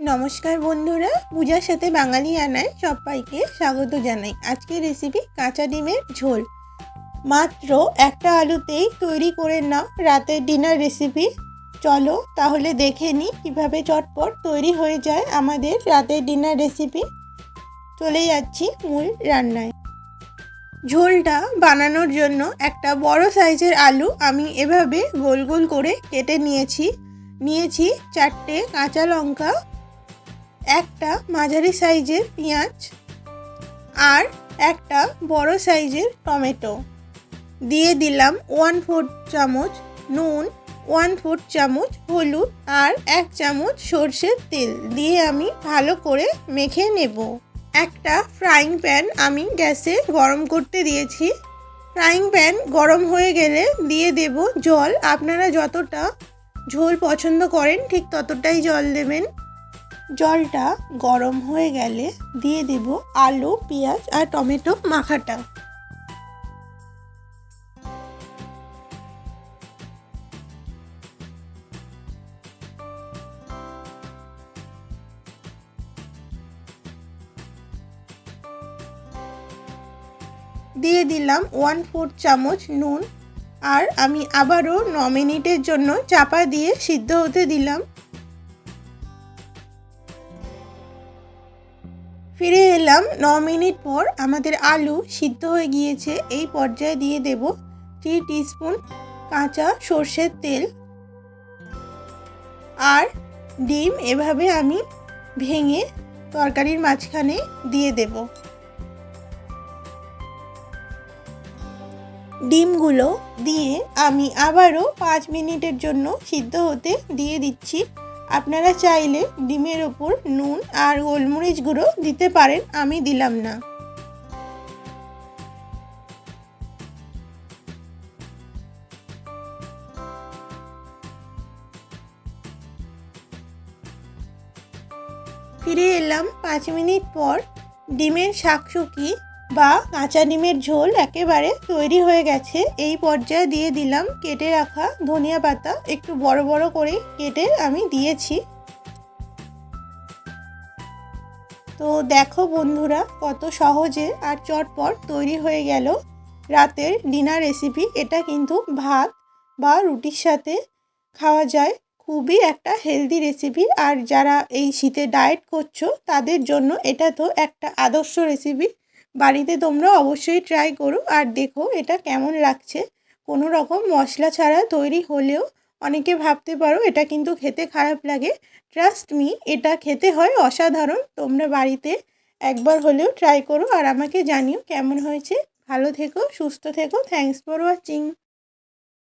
নমস্কার বন্ধুরা, পূজার সাথে বাঙালি আনায় সবাইকে স্বাগত জানাই। আজকের রেসিপি কাঁচা ডিমের ঝোল। মাত্র একটা আলুতেই তৈরি করে নাও রাতের ডিনার রেসিপি। চলো তাহলে দেখে নিই কীভাবে চটপট তৈরি হয়ে যায় আমাদের রাতের ডিনার রেসিপি। চলে যাচ্ছি মূল রান্নায়। ঝোলটা বানানোর জন্য একটা বড় সাইজের আলু আমি এভাবে গোল গোল করে কেটে নিয়েছি। 4টে কাঁচা লঙ্কা, একটা মাঝারি সাইজের পেঁয়াজ আর একটা বড় সাইজের টমেটো। দিয়ে দিলাম 1/4 চামচ নুন, 1/4 চামচ হলুদ আর 1 চামচ সর্ষের তেল দিয়ে আমি ভালো করে মেখে নেব। একটা ফ্রাইং প্যান আমি গ্যাসে গরম করতে দিয়েছি। ফ্রাইং প্যান গরম হয়ে গেলে দিয়ে দেব জল। আপনারা যতটা ঝোল পছন্দ করেন ঠিক ততটাই জল দেবেন। জলটা গরম হয়ে গেলে দিয়ে দেব আলু, পেঁয়াজ আর টমেটো মাখাটা। দিয়ে দিলাম 1/4 চামচ নুন আর আমি আবারও 9 মিনিটের জন্য চাপা দিয়ে সিদ্ধ হতে দিলাম। ফিরে এলাম 9 মিনিট পর। আমাদের আলু সিদ্ধ হয়ে গিয়েছে। এই পর্যায়ে দিয়ে দেব 3 টিস্পুন কাঁচা সর্ষের তেল আর ডিম এভাবে আমি ভেঙে তরকারির মাঝখানে দিয়ে দেব। ডিমগুলো দিয়ে আমি আবারও 5 মিনিটের জন্য সিদ্ধ হতে দিয়ে দিচ্ছি। আপনারা চাইলে ডিমের ওপর নুন আর গোলমরিচ গুঁড়ো দিতে পারেন, আমি দিলাম না। ফিরে এলাম 5 মিনিট পর। ডিমের শাকসুকি বা কাঁচা ডিমের ঝোল একেবারে তৈরি হয়ে গেছে। এই পর্যায়ে দিয়ে দিলাম কেটে রাখা ধনিয়া পাতা। একটু বড় বড় করে কেটে আমি দিয়েছি। তো দেখো বন্ধুরা, কত সহজে আর চটপট তৈরি হয়ে গেল রাতের ডিনার রেসিপি। এটা কিন্তু ভাত বা রুটির সাথে খাওয়া যায়। খুবই একটা হেলদি রেসিপি। আর যারা এই শীতে ডায়েট করছো তাদের জন্য এটা তো একটা আদর্শ রেসিপি। বাড়িতে তোমরা অবশ্যই ট্রাই করো আর দেখো এটা কেমন লাগছে। কোনো রকম মশলা ছাড়া তৈরি হলেও অনেকে ভাবতে পারো এটা কিন্তু খেতে খারাপ লাগে। ট্রাস্ট মি, এটা খেতে হয় অসাধারণ। তোমরা বাড়িতে একবার হলেও ট্রাই করো আর আমাকে জানিও কেমন হয়েছে। ভালো থেকো, সুস্থ থেকো। Thanks for watching.